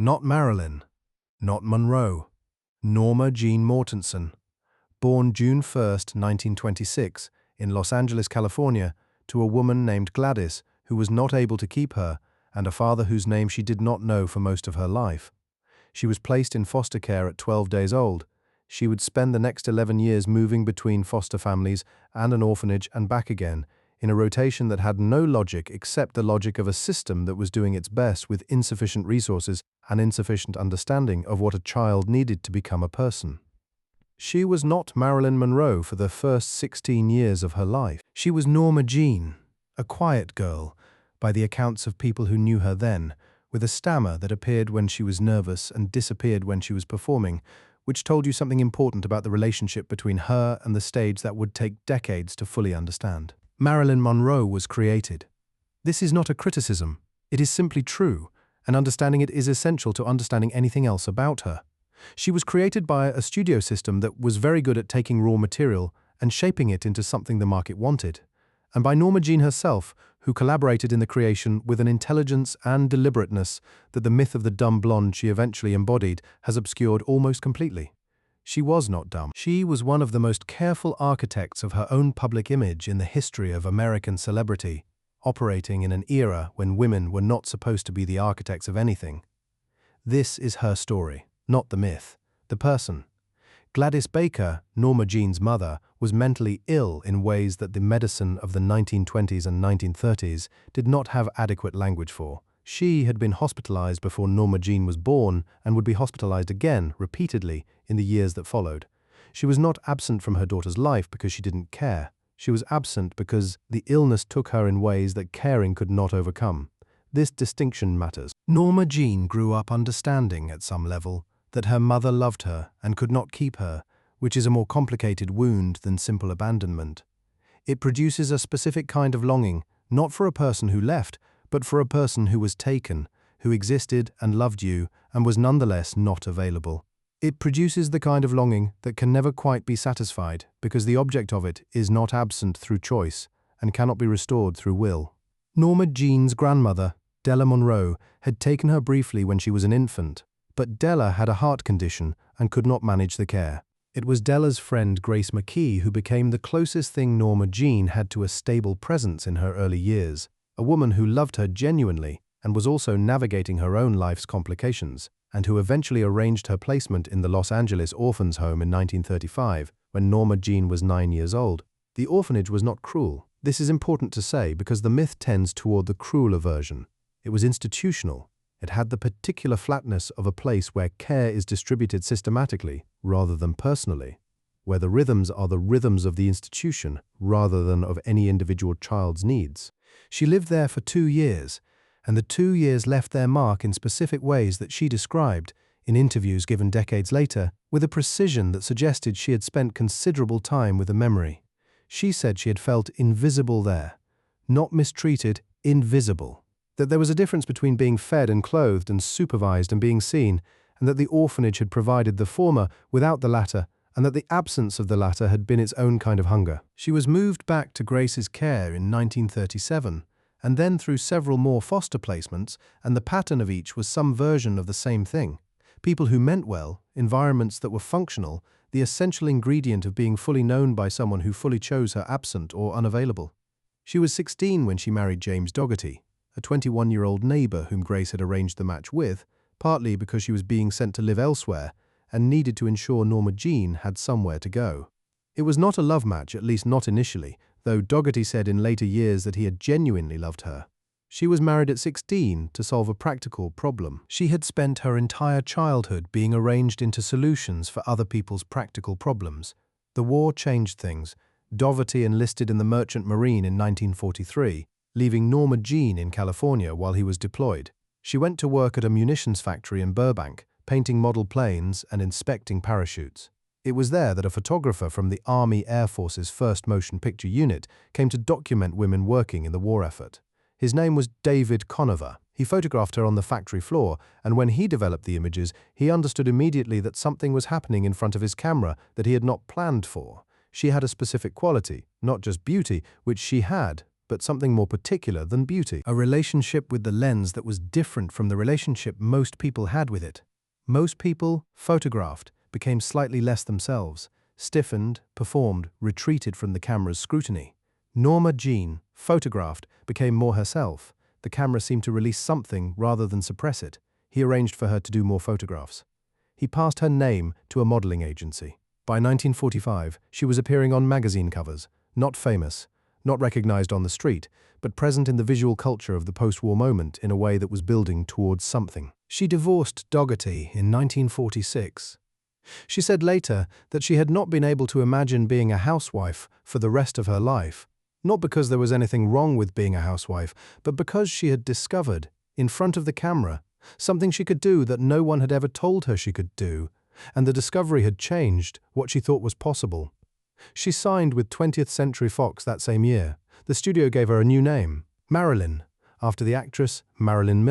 Not Marilyn, not Monroe. Norma Jeane Mortensen, born June 1, 1926, in Los Angeles, California, to a woman named Gladys who was not able to keep her and a father whose name she did not know for most of her life. She was placed in foster care at 12 days old. She would spend the next 11 years moving between foster families and an orphanage and back again, in a rotation that had no logic except the logic of a system that was doing its best with insufficient resources and insufficient understanding of what a child needed to become a person. She was not Marilyn Monroe for the first 16 years of her life. She was Norma Jeane, a quiet girl, by the accounts of people who knew her then, with a stammer that appeared when she was nervous and disappeared when she was performing, which told you something important about the relationship between her and the stage that would take decades to fully understand. Marilyn Monroe was created. This is not a criticism, it is simply true, and understanding it is essential to understanding anything else about her. She was created by a studio system that was very good at taking raw material and shaping it into something the market wanted, and by Norma Jeane herself, who collaborated in the creation with an intelligence and deliberateness that the myth of the dumb blonde she eventually embodied has obscured almost completely. She was not dumb. She was one of the most careful architects of her own public image in the history of American celebrity, operating in an era when women were not supposed to be the architects of anything. This is her story, not the myth, the person. Gladys Baker, Norma Jeane's mother, was mentally ill in ways that the medicine of the 1920s and 1930s did not have adequate language for. She had been hospitalized before Norma Jeane was born and would be hospitalized again, repeatedly, in the years that followed. She was not absent from her daughter's life because she didn't care. She was absent because the illness took her in ways that caring could not overcome. This distinction matters. Norma Jeane grew up understanding, at some level, that her mother loved her and could not keep her, which is a more complicated wound than simple abandonment. It produces a specific kind of longing, not for a person who left, but for a person who was taken, who existed and loved you and was nonetheless not available. It produces the kind of longing that can never quite be satisfied because the object of it is not absent through choice and cannot be restored through will. Norma Jeane's grandmother, Della Monroe, had taken her briefly when she was an infant, but Della had a heart condition and could not manage the care. It was Della's friend Grace McKee who became the closest thing Norma Jeane had to a stable presence in her early years, a woman who loved her genuinely and was also navigating her own life's complications, and who eventually arranged her placement in the Los Angeles Orphans' Home in 1935, when Norma Jeane was 9 years old. The orphanage was not cruel. This is important to say because the myth tends toward the crueler version. It was institutional. It had the particular flatness of a place where care is distributed systematically rather than personally, where the rhythms are the rhythms of the institution rather than of any individual child's needs. She lived there for 2 years, and the 2 years left their mark in specific ways that she described, in interviews given decades later, with a precision that suggested she had spent considerable time with a memory. She said she had felt invisible there, not mistreated, invisible. That there was a difference between being fed and clothed and supervised and being seen, and that the orphanage had provided the former without the latter, and that the absence of the latter had been its own kind of hunger. She was moved back to Grace's care in 1937, and then through several more foster placements, and the pattern of each was some version of the same thing. People who meant well, environments that were functional, the essential ingredient of being fully known by someone who fully chose her absent or unavailable. She was 16 when she married James Dougherty, a 21-year-old neighbor whom Grace had arranged the match with, partly because she was being sent to live elsewhere and needed to ensure Norma Jeane had somewhere to go. It was not a love match, at least not initially, though Dougherty said in later years that he had genuinely loved her. She was married at 16 to solve a practical problem. She had spent her entire childhood being arranged into solutions for other people's practical problems. The war changed things. Dougherty enlisted in the Merchant Marine in 1943, leaving Norma Jeane in California while he was deployed. She went to work at a munitions factory in Burbank, painting model planes and inspecting parachutes. It was there that a photographer from the Army Air Force's 1st Motion Picture Unit came to document women working in the war effort. His name was David Conover. He photographed her on the factory floor, and when he developed the images, he understood immediately that something was happening in front of his camera that he had not planned for. She had a specific quality, not just beauty, which she had, but something more particular than beauty. A relationship with the lens that was different from the relationship most people had with it. Most people, photographed, became slightly less themselves, stiffened, performed, retreated from the camera's scrutiny. Norma Jeane, photographed, became more herself. The camera seemed to release something rather than suppress it. He arranged for her to do more photographs. He passed her name to a modeling agency. By 1945, she was appearing on magazine covers, not famous, not recognized on the street, but present in the visual culture of the post-war moment in a way that was building towards something. She divorced Dougherty in 1946. She said later that she had not been able to imagine being a housewife for the rest of her life, not because there was anything wrong with being a housewife, but because she had discovered, in front of the camera, something she could do that no one had ever told her she could do, and the discovery had changed what she thought was possible. She signed with 20th Century Fox that same year. The studio gave her a new name, Marilyn, after the actress Marilyn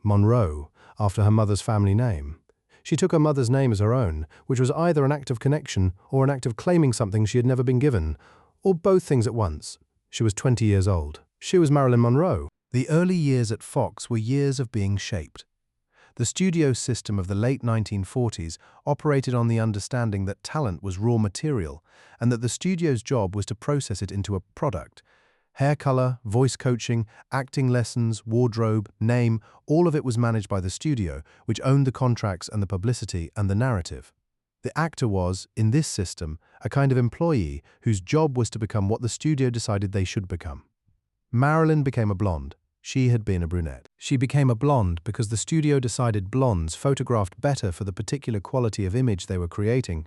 Monroe, after her mother's family name. She took her mother's name as her own, which was either an act of connection or an act of claiming something she had never been given, or both things at once. She was 20 years old. She was Marilyn Monroe. The early years at Fox were years of being shaped. The studio system of the late 1940s operated on the understanding that talent was raw material and that the studio's job was to process it into a product. Hair color, voice coaching, acting lessons, wardrobe, name, all of it was managed by the studio, which owned the contracts and the publicity and the narrative. The actor was, in this system, a kind of employee whose job was to become what the studio decided they should become. Marilyn became a blonde. She had been a brunette. She became a blonde because the studio decided blondes photographed better for the particular quality of image they were creating,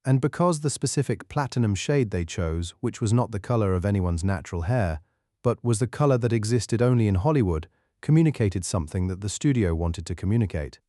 and because the specific platinum shade they chose, which was not the color of anyone's natural hair, but was the color that existed only in Hollywood, communicated something that the studio wanted to communicate.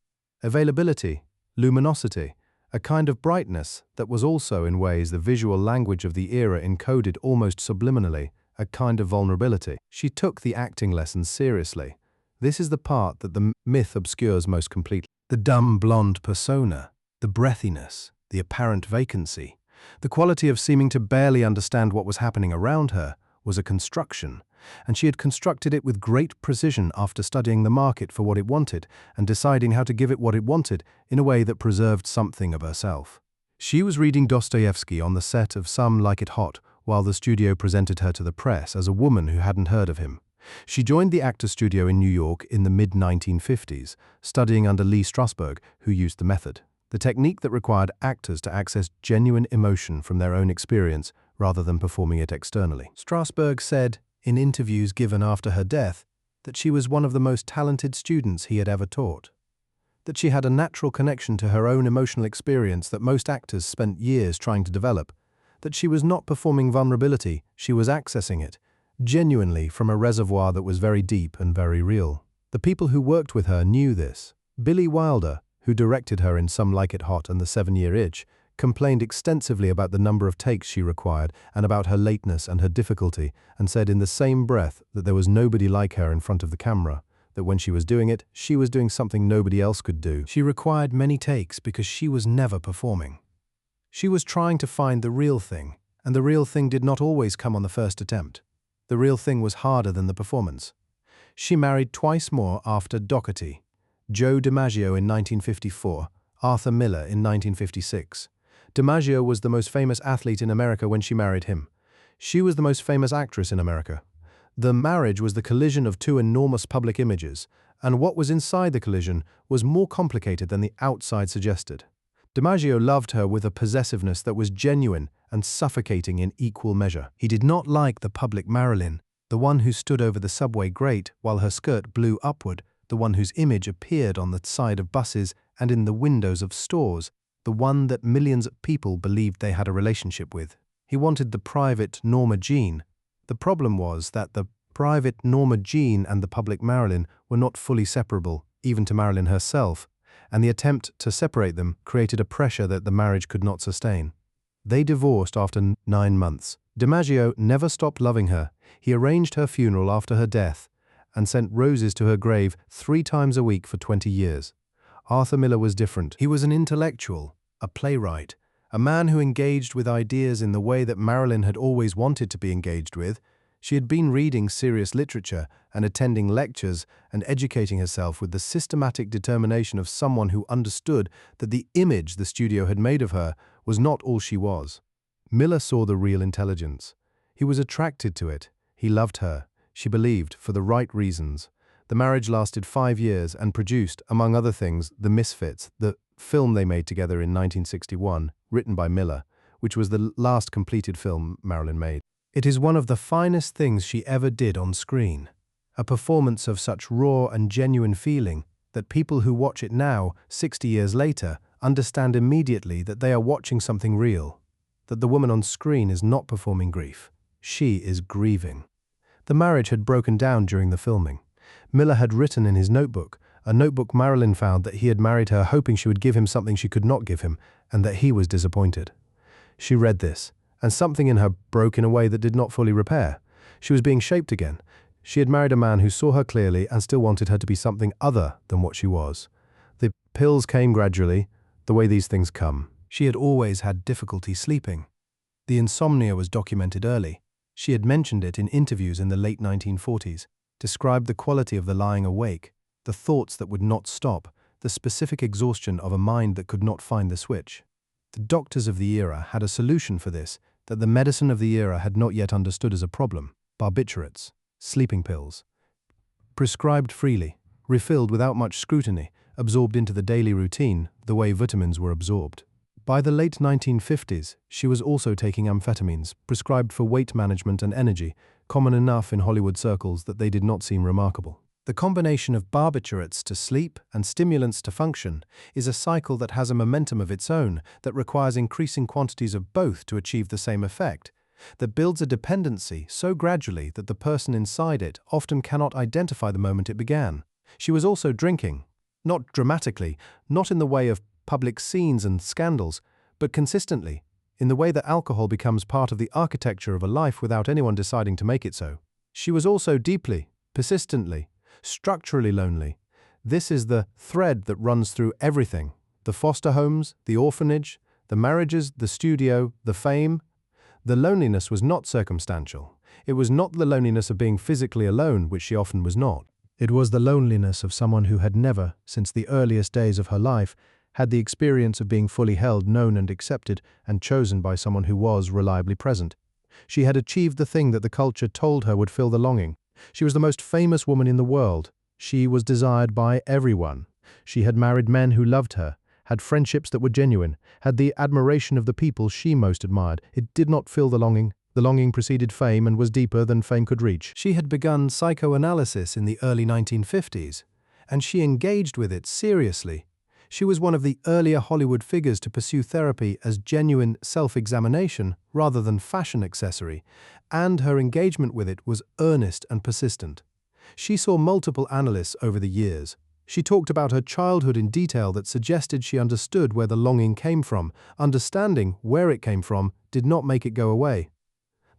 Availability, luminosity, a kind of brightness that was also in ways the visual language of the era encoded almost subliminally, a kind of vulnerability. She took the acting lessons seriously. This is the part that the myth obscures most completely. The dumb blonde persona, the breathiness, the apparent vacancy, the quality of seeming to barely understand what was happening around her was a construction, and she had constructed it with great precision after studying the market for what it wanted and deciding how to give it what it wanted in a way that preserved something of herself. She was reading Dostoevsky on the set of Some Like It Hot while the studio presented her to the press as a woman who hadn't heard of him. She joined the actor studio in New York in the mid-1950s, studying under Lee Strasberg, who used the method, the technique that required actors to access genuine emotion from their own experience rather than performing it externally. Strasberg said, in interviews given after her death, that she was one of the most talented students he had ever taught, that she had a natural connection to her own emotional experience that most actors spent years trying to develop, that she was not performing vulnerability, she was accessing it, genuinely from a reservoir that was very deep and very real. The people who worked with her knew this. Billy Wilder, who directed her in Some Like It Hot and The 7-Year Itch, complained extensively about the number of takes she required and about her lateness and her difficulty, and said in the same breath that there was nobody like her in front of the camera, that when she was doing it, she was doing something nobody else could do. She required many takes because she was never performing. She was trying to find the real thing, and the real thing did not always come on the first attempt. The real thing was harder than the performance. She married twice more after Dougherty, Joe DiMaggio in 1954, Arthur Miller in 1956. DiMaggio was the most famous athlete in America when she married him. She was the most famous actress in America. The marriage was the collision of two enormous public images, and what was inside the collision was more complicated than the outside suggested. DiMaggio loved her with a possessiveness that was genuine and suffocating in equal measure. He did not like the public Marilyn, the one who stood over the subway grate while her skirt blew upward, the one whose image appeared on the side of buses and in the windows of stores, the one that millions of people believed they had a relationship with. He wanted the private Norma Jeane. The problem was that the private Norma Jeane and the public Marilyn were not fully separable, even to Marilyn herself, and the attempt to separate them created a pressure that the marriage could not sustain. They divorced after 9 months. DiMaggio never stopped loving her. He arranged her funeral after her death and sent roses to her grave 3 times a week for 20 years. Arthur Miller was different. He was an intellectual, a playwright, a man who engaged with ideas in the way that Marilyn had always wanted to be engaged with. She had been reading serious literature and attending lectures and educating herself with the systematic determination of someone who understood that the image the studio had made of her was not all she was. Miller saw the real intelligence. He was attracted to it. He loved her. She believed, for the right reasons. The marriage lasted 5 years and produced, among other things, The Misfits, the film they made together in 1961, written by Miller, which was the last completed film Marilyn made. It is one of the finest things she ever did on screen, a performance of such raw and genuine feeling that people who watch it now, 60 years later, understand immediately that they are watching something real, that the woman on screen is not performing grief. She is grieving. The marriage had broken down during the filming. Miller had written in his notebook, a notebook Marilyn found, that he had married her hoping she would give him something she could not give him, and that he was disappointed. She read this, and something in her broke in a way that did not fully repair. She was being shaped again. She had married a man who saw her clearly and still wanted her to be something other than what she was. The pills came gradually, the way these things come. She had always had difficulty sleeping. The insomnia was documented early. She had mentioned it in interviews in the late 1940s, described the quality of the lying awake, the thoughts that would not stop, the specific exhaustion of a mind that could not find the switch. The doctors of the era had a solution for this that the medicine of the era had not yet understood as a problem: barbiturates, sleeping pills. Prescribed freely, refilled without much scrutiny, absorbed into the daily routine the way vitamins were absorbed. By the late 1950s, she was also taking amphetamines, prescribed for weight management and energy, common enough in Hollywood circles that they did not seem remarkable. The combination of barbiturates to sleep and stimulants to function is a cycle that has a momentum of its own, that requires increasing quantities of both to achieve the same effect, that builds a dependency so gradually that the person inside it often cannot identify the moment it began. She was also drinking, not dramatically, not in the way of public scenes and scandals, but consistently, in the way that alcohol becomes part of the architecture of a life without anyone deciding to make it so. She was also deeply, persistently, structurally lonely. This is the thread that runs through everything: the foster homes, the orphanage, the marriages, the studio, the fame. The loneliness was not circumstantial. It was not the loneliness of being physically alone, which she often was not. It was the loneliness of someone who had never, since the earliest days of her life, had the experience of being fully held, known and accepted, and chosen by someone who was reliably present. She had achieved the thing that the culture told her would fill the longing. She was the most famous woman in the world. She was desired by everyone. She had married men who loved her, had friendships that were genuine, had the admiration of the people she most admired. It did not fill the longing. The longing preceded fame and was deeper than fame could reach. She had begun psychoanalysis in the early 1950s, and she engaged with it seriously. She was one of the earlier Hollywood figures to pursue therapy as genuine self-examination rather than fashion accessory, and her engagement with it was earnest and persistent. She saw multiple analysts over the years. She talked about her childhood in detail that suggested she understood where the longing came from. Understanding where it came from did not make it go away.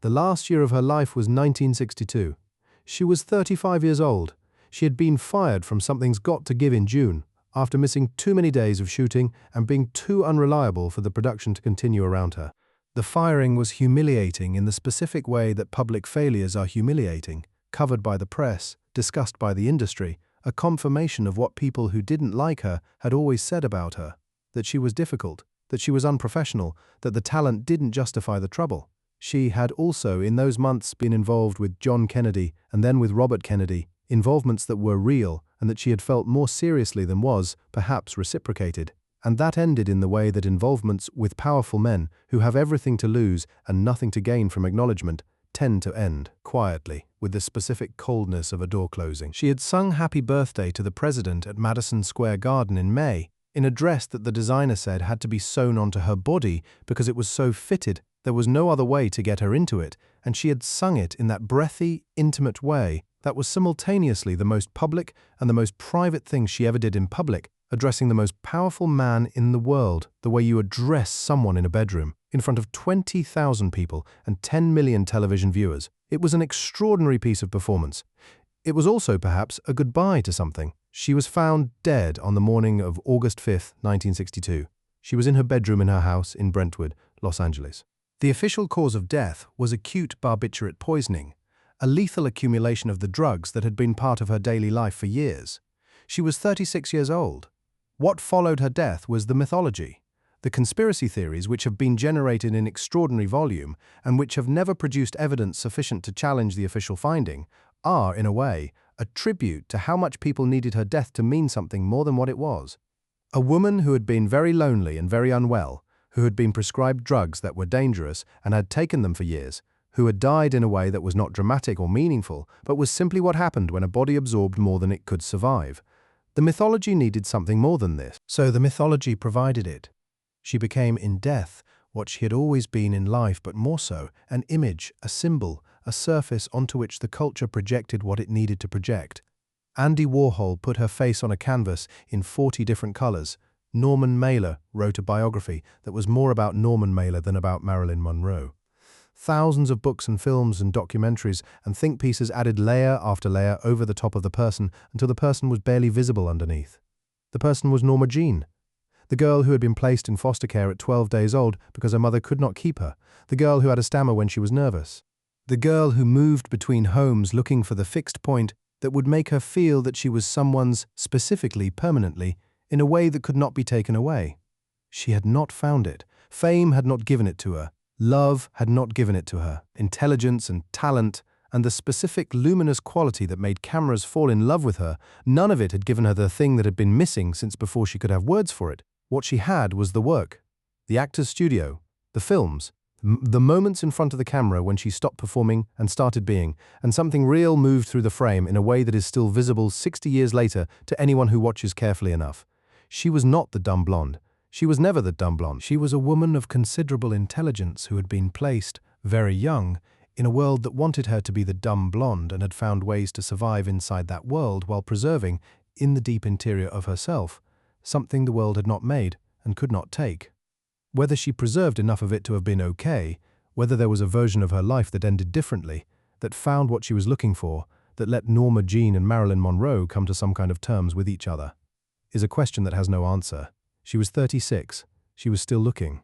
The last year of her life was 1962. She was 35 years old. She had been fired from Something's Got to Give in June, after missing too many days of shooting and being too unreliable for the production to continue around her. The firing was humiliating in the specific way that public failures are humiliating, covered by the press, discussed by the industry, a confirmation of what people who didn't like her had always said about her: that she was difficult, that she was unprofessional, that the talent didn't justify the trouble. She had also, in those months, been involved with John Kennedy and then with Robert Kennedy, involvements that were real and that she had felt more seriously than was, perhaps, reciprocated. And that ended in the way that involvements with powerful men who have everything to lose and nothing to gain from acknowledgement tend to end, quietly, with the specific coldness of a door closing. She had sung Happy Birthday to the President at Madison Square Garden in May, in a dress that the designer said had to be sewn onto her body because it was so fitted. There was no other way to get her into it, and she had sung it in that breathy, intimate way that was simultaneously the most public and the most private thing she ever did in public, addressing the most powerful man in the world the way you address someone in a bedroom, in front of 20,000 people and 10 million television viewers. It was an extraordinary piece of performance. It was also, perhaps, a goodbye to something. She was found dead on the morning of August 5th, 1962. She was in her bedroom in her house in Brentwood, Los Angeles. The official cause of death was acute barbiturate poisoning, a lethal accumulation of the drugs that had been part of her daily life for years. She was 36 years old. What followed her death was the mythology, the conspiracy theories which have been generated in extraordinary volume and which have never produced evidence sufficient to challenge the official finding, are, in a way, a tribute to how much people needed her death to mean something more than what it was. A woman who had been very lonely and very unwell, who had been prescribed drugs that were dangerous and had taken them for years, who had died in a way that was not dramatic or meaningful, but was simply what happened when a body absorbed more than it could survive. The mythology needed something more than this, so the mythology provided it. She became in death what she had always been in life, but more so, an image, a symbol, a surface onto which the culture projected what it needed to project. Andy Warhol put her face on a canvas in 40 different colors. Norman Mailer wrote a biography that was more about Norman Mailer than about Marilyn Monroe. Thousands of books and films and documentaries and think pieces added layer after layer over the top of the person until the person was barely visible underneath. The person was Norma Jeane, the girl who had been placed in foster care at 12 days old because her mother could not keep her, the girl who had a stammer when she was nervous, the girl who moved between homes looking for the fixed point that would make her feel that she was someone's specifically, permanently, in a way that could not be taken away. She had not found it. Fame had not given it to her. Love had not given it to her. Intelligence and talent and the specific luminous quality that made cameras fall in love with her, none of it had given her the thing that had been missing since before she could have words for it. What she had was the work, the actor's studio, the films, the moments in front of the camera when she stopped performing and started being, and something real moved through the frame in a way that is still visible 60 years later to anyone who watches carefully enough. She was not the dumb blonde. She was never the dumb blonde. She was a woman of considerable intelligence who had been placed, very young, in a world that wanted her to be the dumb blonde and had found ways to survive inside that world while preserving, in the deep interior of herself, something the world had not made and could not take. Whether she preserved enough of it to have been okay, whether there was a version of her life that ended differently, that found what she was looking for, that let Norma Jeane and Marilyn Monroe come to some kind of terms with each other, is a question that has no answer. She was 36. She was still looking.